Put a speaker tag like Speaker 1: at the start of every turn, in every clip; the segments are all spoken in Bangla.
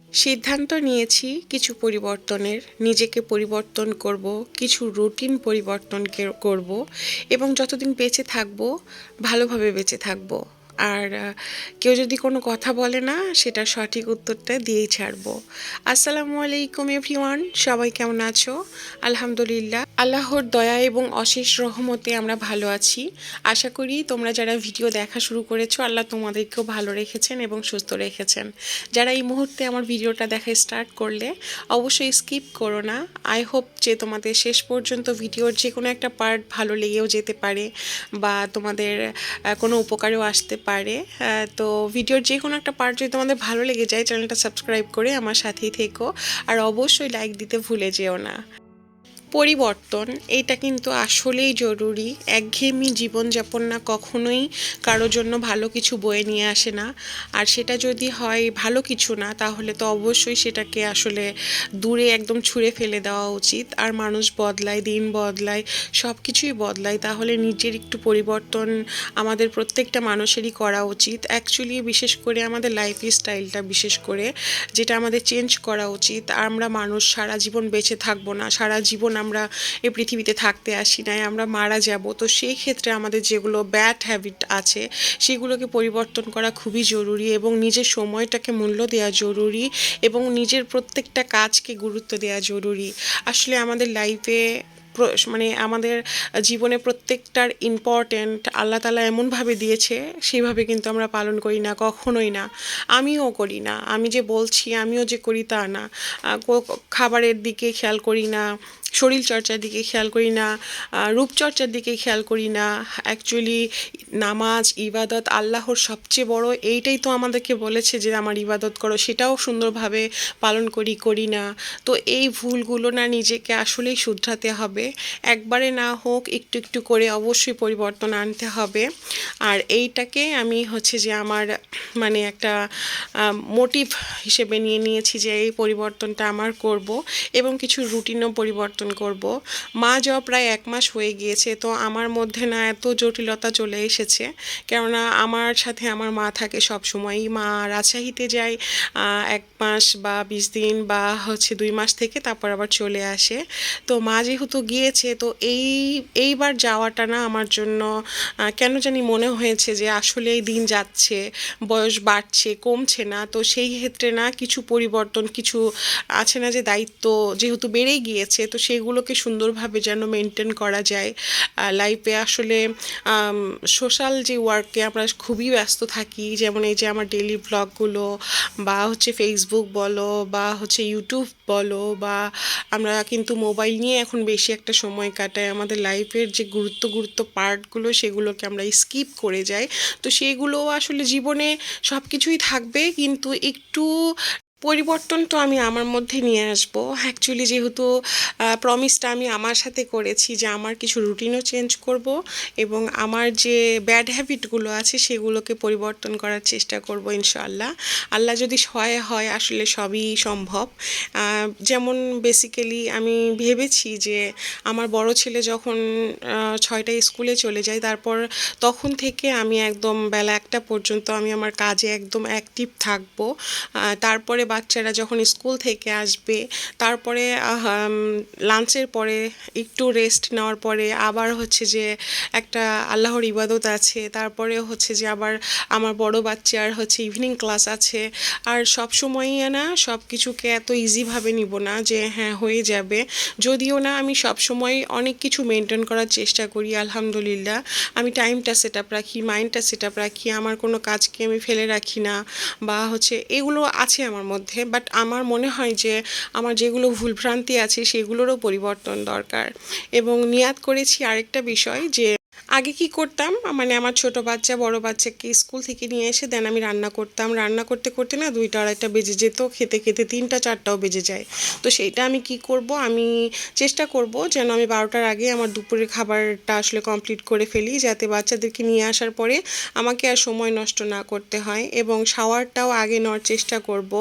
Speaker 1: সিদ্ধান্ত নিয়েছি কিছু পরিবর্তনের, নিজেকে পরিবর্তন করব, কিছু রুটিন পরিবর্তন করব এবং যতদিন বেঁচে থাকব ভালোভাবে বেঁচে থাকব। আর কেউ যদি কোনো কথা বলে না, সেটার সঠিক উত্তরটা দিয়েই ছাড়বো। আসসালামু আলাইকুম এভরিওয়ান, সবাই কেমন আছো? আলহামদুলিল্লাহ, আল্লাহর দয়া এবং অশেষ রহমতে আমরা ভালো আছি। আশা করি তোমরা যারা ভিডিও দেখা শুরু করেছো, আল্লাহ তোমাদেরকেও ভালো রেখেছেন এবং সুস্থ রেখেছেন। যারা এই মুহূর্তে আমার ভিডিওটা দেখা স্টার্ট করলে অবশ্যই স্কিপ করো না। আই হোপ যে তোমাদের শেষ পর্যন্ত ভিডিওর যে কোনো একটা পার্ট ভালো লেগেও যেতে পারে বা তোমাদের কোনো উপকারেও আসতে পারে। তো ভিডিওর যে কোনো একটা পার্ট যদি তোমাদের ভালো লেগে যায়, চ্যানেলটা সাবস্ক্রাইব করে আমার সাথেই থেকো আর অবশ্যই লাইক দিতে ভুলে যেও না। পরিবর্তন এটা কিন্তু আসলেই জরুরি। একঘেয়েমি জীবনযাপন না কখনোই কারোর জন্য ভালো কিছু বয়ে নিয়ে আসে না। আর সেটা যদি হয় ভালো কিছু না, তাহলে তো অবশ্যই সেটাকে আসলে দূরে একদম ছুঁড়ে ফেলে দেওয়া উচিত। আর মানুষ বদলায়, দিন বদলায়, সব কিছুই বদলায়, তাহলে নিজের একটু পরিবর্তন আমাদের প্রত্যেকটা মানুষেরই করা উচিত। অ্যাকচুয়ালি বিশেষ করে আমাদের লাইফ স্টাইলটা বিশেষ করে যেটা আমাদের চেঞ্জ করা উচিত। আমরা মানুষ সারা জীবন বেঁচে থাকবো না, সারা জীবন আমরা এই পৃথিবীতে থাকতে আসি নাই, আমরা মারা যাব। তো সেই ক্ষেত্রে আমাদের যেগুলো ব্যাড হ্যাবিট আছে সেগুলোকে পরিবর্তন করা খুবই জরুরি এবং নিজের সময়টাকে মূল্য দেওয়া জরুরি এবং নিজের প্রত্যেকটা কাজকে গুরুত্ব দেওয়া জরুরি। আসলে আমাদের লাইফে মানে আমাদের জীবনে প্রত্যেকটার ইম্পর্ট্যান্ট আল্লাহ তাআলা এমনভাবে দিয়েছে, সেইভাবে কিন্তু আমরা পালন করি না, কখনোই না। আমিও করি না, আমি যে বলছি আমিও যে করি তা না। খাবারের দিকে খেয়াল করি না, শরীরচর্চার দিকে খেয়াল করি না, রূপচর্চার দিকে খেয়াল করি না। অ্যাকচুয়ালি নামাজ ইবাদত আল্লাহর সবচেয়ে বড়, এইটাই তো আমাদেরকে বলেছে যে আমার ইবাদত করো, সেটাও সুন্দরভাবে পালন করি না। তো এই ভুলগুলো না নিজেকে আসলেই শুধরাতে হবে। একবারে না হোক, একটু একটু করে অবশ্যই পরিবর্তন আনতে হবে। আর এইটাকে আমি হচ্ছে যে আমার মানে একটা মোটিভ হিসেবে নিয়ে নিয়েছি যে এই পরিবর্তনটা আমার করব এবং কিছু রুটিনও পরিবর্তন করব। মা যাওয়া প্রায় 1 মাস হয়ে গিয়েছে, তো আমার মধ্যে না এত জটিলতা চলে এসেছে, কেননা আমার সাথে আমার মা থাকে সব সময়ই। মা রাজশাহীতে যায় 1 মাস বা 20 দিন বা হচ্ছে 2 মাস থেকে, তারপর আবার চলে আসে। তো মা যেহেতু গিয়েছে, তো এইবার যাওয়াটা না আমার জন্য কেন জানি মনে হয়েছে যে আসলে দিন যাচ্ছে, বয়স বাড়ছে, কমছে না। তো সেই ক্ষেত্রে না কিছু পরিবর্তন, কিছু আছে না যে দায়িত্ব যেহেতু বেড়েই গিয়েছে, তো সেগুলোকে সুন্দরভাবে যেন মেনটেন করা যায়। লাইফে আসলে সোশ্যাল যে ওয়ার্কে আমরা খুবই ব্যস্ত থাকি, যেমন এই যে আমার ডেইলি ব্লগগুলো বা হচ্ছে ফেসবুক বলো বা হচ্ছে ইউটিউব বলো, বা আমরা কিন্তু মোবাইল নিয়ে এখন বেশি একটা সময় কাটাই। আমাদের লাইফের যে গুরুত্ব পার্টগুলো সেগুলোকে আমরা স্কিপ করে যাই। তো সেগুলো আসলে জীবনে সব কিছুই থাকবে, কিন্তু একটু পরিবর্তন তো আমি আমার মধ্যে নিয়ে আসবো। অ্যাকচুয়ালি যেহেতু প্রমিসটা আমি আমার সাথে করেছি যে আমার কিছু রুটিনও চেঞ্জ করব এবং আমার যে ব্যাড হ্যাবিটগুলো আছে সেগুলোকে পরিবর্তন করার চেষ্টা করব ইনশাআল্লাহ। আল্লাহ যদি সহায় হয়, আসলে সবই সম্ভব। যেমন বেসিক্যালি আমি ভেবেছি যে আমার বড় ছেলে যখন 6টায় স্কুলে চলে যায়, তারপর তখন থেকে আমি একদম বেলা 1টা পর্যন্ত আমি আমার কাজে একদম অ্যাক্টিভ থাকবো। তারপরে বাচ্চারা যখন স্কুল থেকে আসবে, তারপরে লাঞ্চের পরে একটু রেস্ট নেওয়ার পরে আবার হচ্ছে যে একটা আল্লাহর ইবাদত আছে, তারপরে হচ্ছে যে আবার আমার বড় বাচ্চার হচ্ছে ইভিনিং ক্লাস আছে। আর সব সময়ই না সব কিছুকে এত ইজিভাবে নিব না যে হ্যাঁ হয়ে যাবে, যদিও না আমি সব সময় অনেক কিছু মেনটেন করার চেষ্টা করি আলহামদুলিল্লাহ। আমি টাইমটা সেট আপ রাখি, মাইন্ডটা সেট আপ রাখি, আমার কোনো কাজকে আমি ফেলে রাখি না, বা হচ্ছে এগুলো আছে আমার মধ্যে। বাট আমার মনে হয় যে আমার যেগুলো ভুলভ্রান্তি আছে সেগুলোরও পরিবর্তন দরকার। এবং নিয়াত করেছি আরেকটা বিষয় যে আগে কি করতাম, মানে আমার ছোট বাচ্চা বড় বাচ্চাকে স্কুল থেকে নিয়ে এসে দেন আমি রান্না করতাম, রান্না করতে করতে না 2টা 2:30 বেজে যেত, খেতে খেতে 3টা 4টাও বেজে যায়। তো সেইটা আমি কি করব, আমি চেষ্টা করব যেন আমি 12টার আগে আমার দুপুরের খাবারটা আসলে কমপ্লিট করে ফেলি, যাতে বাচ্চাদেরকে নিয়ে আসার পরে আমাকে আর সময় নষ্ট না করতে হয়। এবং শাওয়ারটাও আগে নেওয়ার চেষ্টা করব।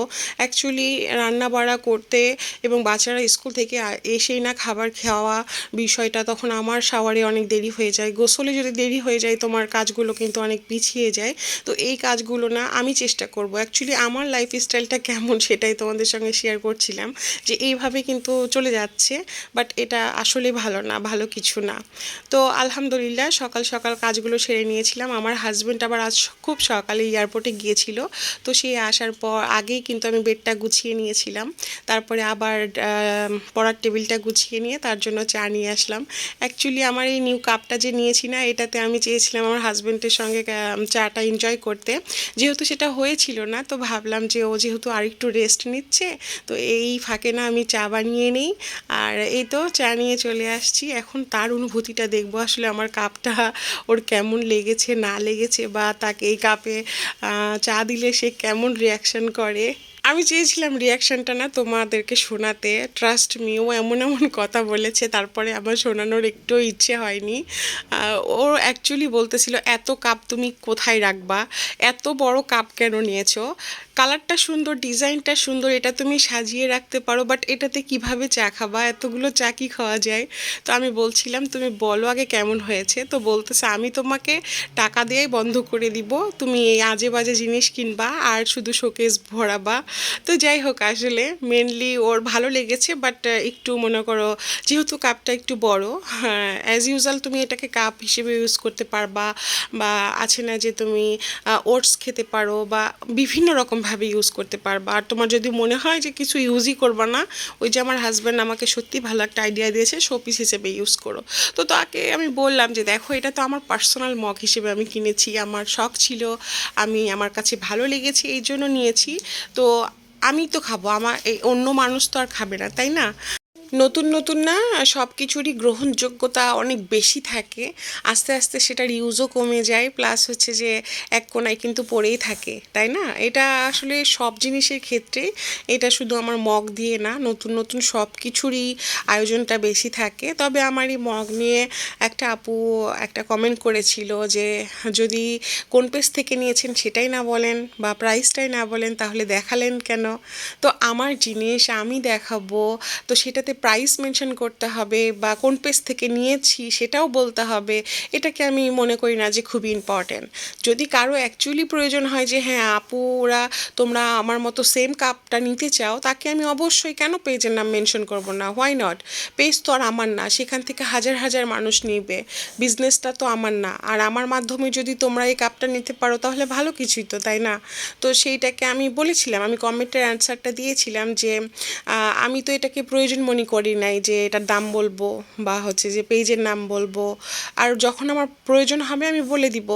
Speaker 1: অ্যাকচুয়ালি রান্না বাড়া করতে এবং বাচ্চারা স্কুল থেকে এসেই না খাবার খাওয়া বিষয়টা, তখন আমার শাওয়ারে অনেক দেরি হয়ে যায়, গোসল গোসলে যদি দেরি হয়ে যায় তোমার কাজগুলো কিন্তু অনেক পিছিয়ে যায়। তো এই কাজগুলো না আমি চেষ্টা করব। অ্যাকচুয়ালি আমার লাইফস্টাইলটা কেমন সেটাই তোমাদের সঙ্গে শেয়ার করছিলাম, যে এইভাবে কিন্তু চলে যাচ্ছে, বাট এটা আসলে ভালো না, ভালো কিছু না। তো আলহামদুলিল্লাহ সকাল সকাল কাজগুলো সেরে নিয়েছিলাম। আমার হাজব্যান্ড আবার আজ খুব সকালে এয়ারপোর্টে গিয়েছিল, তো সে আসার পর আগেই কিন্তু আমি বেডটা গুছিয়ে নিয়েছিলাম। তারপরে আবার পড়ার টেবিলটা গুছিয়ে নিয়ে তার জন্য চা নিয়ে আসলাম। অ্যাকচুয়ালি আমার এই নিউ কাপটা যে নিয়েছি না, এটাতে আমি চেয়েছিলাম আমার হাজব্যান্ডের সঙ্গে চাটা এনজয় করতে। যেহেতু সেটা হয়েছিল না, তো ভাবলাম যে ও যেহেতু আরেকটু রেস্ট নিচ্ছে, তো এই ফাঁকে না আমি চা বানিয়ে নিই। আর এই তো চা নিয়ে চলে আসছি। এখন তার অনুভূতিটা দেখবো আসলে আমার কাপটা ওর কেমন লেগেছে না লেগেছে, বা তাকে এই কাপে চা দিলে সে কেমন রিয়াকশন করে। আমি চেয়েছিলাম রিয়াকশনটা না তোমাদেরকে শোনাতে, ট্রাস্ট মি ও এমন এমন কথা বলেছে তারপরে আমার শোনানোর একটু ইচ্ছে হয়নি। ও অ্যাকচুয়ালি বলতেছিল, এত কাপ তুমি কোথায় রাখবা, এত বড় কাপ কেন নিয়েছো, কালারটা সুন্দর, ডিজাইনটা সুন্দর, এটা তুমি সাজিয়ে রাখতে পারো, বাট এটাতে কিভাবে চা খাবা, এতগুলো চা কি খাওয়া যায়। তো আমি বলছিলাম তুমি বলো আগে কেমন হয়েছে। তো বলতেছে আমি তোমাকে টাকা দিয়েই বন্ধ করে দিব, তুমি এই আজে বাজে জিনিস কিনবা আর শুধু শোকেস ভরাবা। তো যাই হোক, আসলে মেনলি ওর ভালো লেগেছে, বাট একটু মনে করো যেহেতু কাপটা একটু বড়, হ্যাঁ অ্যাজ ইউজাল তুমি এটাকে কাপ হিসেবে ইউজ করতে পারবা, বা আছে না যে তুমি ওটস খেতে পারো, বা বিভিন্ন রকমভাবে ইউজ করতে পারবা। আর তোমার যদি মনে হয় যে কিছু ইউজই করবা না, ওই যে আমার হাজব্যান্ড আমাকে সত্যি ভালো একটা আইডিয়া দিয়েছে, শোপিস হিসেবে ইউজ করো। তো তাকে আমি বললাম যে দেখো এটা তো আমার পার্সোনাল মগ হিসেবে আমি কিনেছি, আমার শখ ছিল, আমার কাছে ভালো লেগেছে এই জন্য নিয়েছি। তো আমি তো খাবো, আমার এই অন্য মানুষ তো আর খাবে না, তাই না? নতুন নতুন না সব কিছুরই গ্রহণযোগ্যতা অনেক বেশি থাকে, আস্তে আস্তে সেটার ইউজও কমে যায়, প্লাস হচ্ছে যে এক কোনায় কিন্তু পড়েই থাকে, তাই না? এটা আসলে সব জিনিসের ক্ষেত্রে, এটা শুধু আমার মগ দিয়ে না, নতুন নতুন সব কিছুরই আয়োজনটা বেশি থাকে। তবে আমার এই মগ নিয়ে একটা আপু একটা কমেন্ট করেছিল যে যদি কোন পেজ থেকে নিয়েছেন সেটাই না বলেন, বা প্রাইসটাই না বলেন, তাহলে দেখালেন কেন? তো আমার জিনিস আমি দেখাবো, তো সেটাতে প্রাইস মেনশন করতে হবে, বা কোন পেজ থেকে নিয়েছি সেটাও বলতে হবে। এটাকে আমি মনে করি না যে খুবই ইম্পর্ট্যান্ট। যদি কারো অ্যাকচুয়ালি প্রয়োজন হয় যে হ্যাঁ আপুরা তোমরা আমার মতো সেম কাপটা নিতে চাও, তাকে আমি অবশ্যই কেন পেজের নাম মেনশন করব না, হোয়াই নট। পেজ তো আর আমার না, সেখান থেকে হাজার হাজার মানুষ নিবে, বিজনেসটা তো আমার না। আর আমার মাধ্যমে যদি তোমরা এই কাপটা নিতে পারো তাহলে ভালো কিছুই তো, তাই না? তো সেইটাকে আমি বলেছিলাম, আমি কমেন্টের অ্যান্সারটা দিয়েছিলাম যে আমি তো এটাকে প্রয়োজন মনে করি নাই যে এটার দাম বলবো, বা হচ্ছে যে পেজের নাম বলবো। আর যখন আমার প্রয়োজন হবে আমি বলে দিব।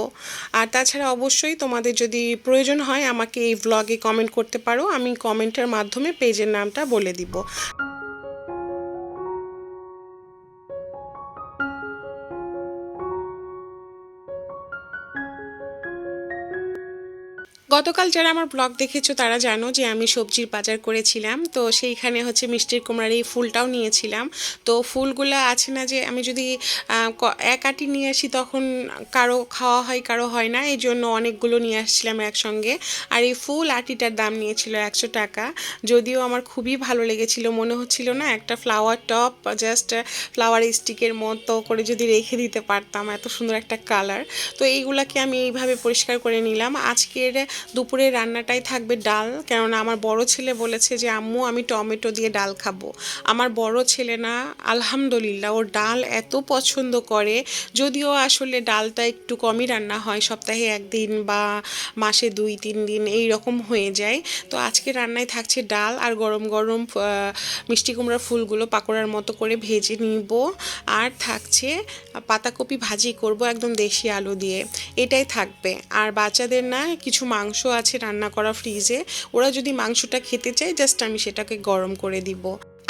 Speaker 1: আর তাছাড়া অবশ্যই তোমাদের যদি প্রয়োজন হয় আমাকে এই ভ্লগে কমেন্ট করতে পারো, আমি কমেন্টের মাধ্যমে পেজের নামটা বলে দিব। গতকাল যারা আমার ব্লগ দেখেছো তারা জানো যে আমি সবজির বাজার করেছিলাম, তো সেইখানে হচ্ছে মিষ্টির কুমড়ার এই ফুলটাও নিয়েছিলাম। তো ফুলগুলো আছে না যে আমি যদি এক আঁটি নিয়ে আসি তখন কারো খাওয়া হয় কারো হয় না, এই জন্য অনেকগুলো নিয়ে আসছিলাম একসঙ্গে। আর এই ফুল আঁটিটার দাম নিয়েছিল 100 টাকা। যদিও আমার খুবই ভালো লেগেছিল, মনে হচ্ছিল না একটা ফ্লাওয়ার টপ, জাস্ট ফ্লাওয়ার স্টিকের মতো করে যদি রেখে দিতে পারতাম, এত সুন্দর একটা কালার। তো এইগুলাকে আমি এইভাবে পরিষ্কার করে নিলাম। আজকের দুপুরে রান্নাটাই থাকবে ডাল, কেননা আমার বড় ছেলে বলেছে যে আম্মু আমি টমেটো দিয়ে ডাল খাবো। আমার বড় ছেলে না আলহামদুলিল্লাহ ওর ডাল এত পছন্দ করে, যদিও আসলে ডালটা একটু কমই রান্না হয়, সপ্তাহে একদিন বা মাসে 2-3 দিন এই রকম হয়ে যায়। তো আজকে রান্নায় থাকছে ডাল, আর গরম গরম মিষ্টি কুমড়ার ফুলগুলো পাকোড়ার মতো করে ভেজে নিব, আর থাকছে পাতাকপি ভাজি করব একদম দেশি আলু দিয়ে, এটাই থাকবে। আর বাচ্চাদের না কিছু মাংস আছে রান্না করা ফ্রিজে, ওরা যদি মাংসটা খেতে চায় জাস্ট আমি সেটাকে গরম করে দিব।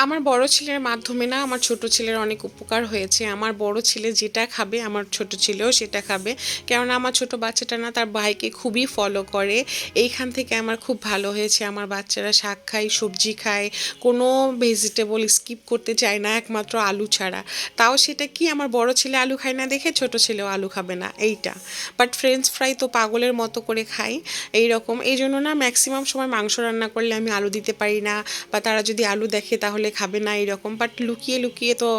Speaker 1: আমার বড় ছেলের মাধ্যমে না আমার ছোট ছেলের অনেক উপকার হয়েছে। আমার বড় ছেলে যেটা খাবে আমার ছোট ছেলেও সেটা খাবে, কেননা আমার ছোট বাচ্চাটা না তার ভাইকে খুবই ফলো করে। এইখান থেকে আমার খুব ভালো হয়েছে, আমার বাচ্চারা শাক খায়, সবজি খায়, কোনো ভেজিটেবল স্কিপ করতে চায় না একমাত্র আলু ছাড়া। তাও সেটা কি, আমার বড় ছেলে আলু খায় না দেখে ছোট ছেলেও আলু খাবে না এইটা। বাট ফ্রেঞ্চ ফ্রাই তো পাগলের মতো করে খাই এই রকম। এই জন্য না ম্যাক্সিমাম সময় মাংস রান্না করলে আমি আলু দিতে পারি না, বা তারা যদি আলু দেখে তাহলে খাবে না এরকম, বাট লুকিয়ে লুকিয়ে তো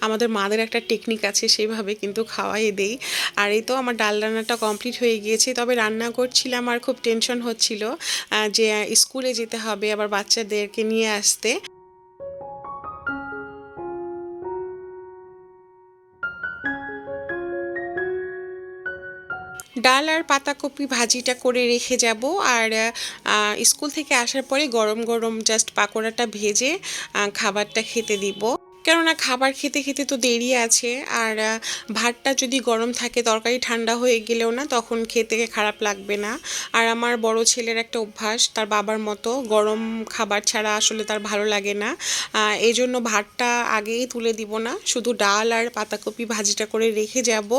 Speaker 1: আমাদের মাদের একটা টেকনিক আছে, সেভাবে কিন্তু খাওয়াই দেই। আর এই তো আমার ডাল রান্নাটা কমপ্লিট হয়ে গিয়েছে, তবে রান্না করছিলাম আর খুব টেনশন হচ্ছিল যে স্কুলে যেতে হবে আবার বাচ্চাদেরকে নিয়ে আসতে। ডাল আর পাতাকপি ভাজিটা করে রেখে যাব, আর স্কুল থেকে আসার পরে গরম গরম জাস্ট পাকোড়াটা ভেজে খাবারটা খেতে দিব। কেননা খাবার খেতে খেতে তো দেরি আছে, আর ভাতটা যদি গরম থাকে তরকারি ঠান্ডা হয়ে গেলেও না তখন খেতে খারাপ লাগবে না। আর আমার বড় ছেলের একটা অভ্যাস, তার বাবার মতো গরম খাবার ছাড়া আসলে তার ভালো লাগে না। এই জন্য ভাতটা আগেই তুলে দিব না, শুধু ডাল আর পাতাকপি ভাজিটা করে রেখে যাব,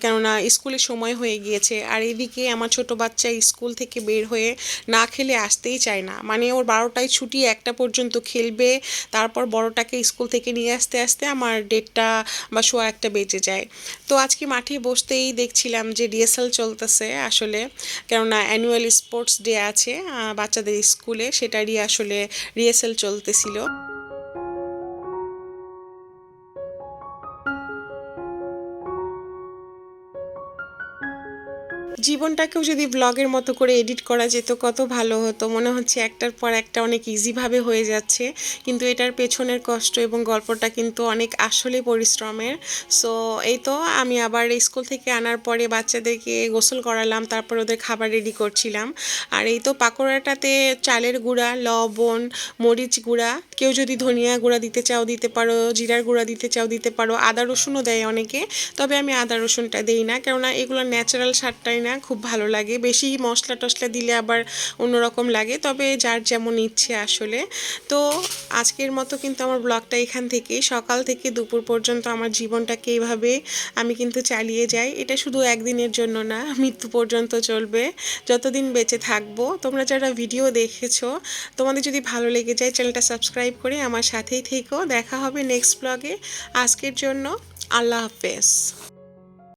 Speaker 1: কেননা স্কুলের সময় হয়ে গিয়েছে। আর এদিকে আমার ছোট বাচ্চা স্কুল থেকে বের হয়ে না খেলে আসতেই চায় না, মানে ওর 12টায় ছুটি, 1টা পর্যন্ত খেলবে, তারপর বড়টাকে স্কুল থেকে নিয়ে আসতে আসতে আমার 1:30 বা সোয়া 1টা বেজে যায়। তো আজকে মাঠে বসতেই দেখছিলাম যে রিহার্সাল চলতেছে আসলে, কেননা অ্যানুয়াল স্পোর্টস ডে আছে বাচ্চাদের স্কুলে, সেটারই আসলে রিহার্সাল চলতেছিল। জীবনটাকেও যদি ব্লগের মতো করে এডিট করা যেত কত ভালো হতো, মনে হচ্ছে একটার পর একটা অনেক ইজিভাবে হয়ে যাচ্ছে, কিন্তু এটার পেছনের কষ্ট এবং গল্পটা কিন্তু অনেক আসলে পরিশ্রমের। সো এই তো আমি আবার স্কুল থেকে আনার পরে বাচ্চাদেরকে গোসল করালাম, তারপর ওদের খাবার রেডি করছিলাম। আর এই তো পাকোড়াটাতে চালের গুঁড়া, লবণ, মরিচ গুঁড়া, কেউ যদি ধনিয়া গুঁড়া দিতে চাও দিতে পারো, জিরার গুঁড়া দিতে চাও দিতে পারো, আদা রসুনও দেয় অনেকে, তবে আমি আদা রসুনটা দেই না, কেননা এগুলো ন্যাচারাল স্বাদটাই না খুব ভালো লাগে, বেশি মশলা টশলা দিলে আবার অন্যরকম লাগে, তবে যার যেমন ইচ্ছে আসলে। তো আজকের মতো কিন্তু আমার ব্লগটা এখান থেকে, সকাল থেকে দুপুর পর্যন্ত আমার জীবনটাকে এইভাবে আমি কিন্তু চালিয়ে যাই। এটা শুধু একদিনের জন্য না, মৃত্যু পর্যন্ত চলবে, যতদিন বেঁচে থাকবো। তোমরা যারা ভিডিও দেখেছো, তোমাদের যদি ভালো লেগে যায় চ্যানেলটা সাবস্ক্রাইব করে আমার সাথেই থেকো। দেখা হবে নেক্সট ব্লগে। আজকের জন্য আল্লাহ হাফেজ।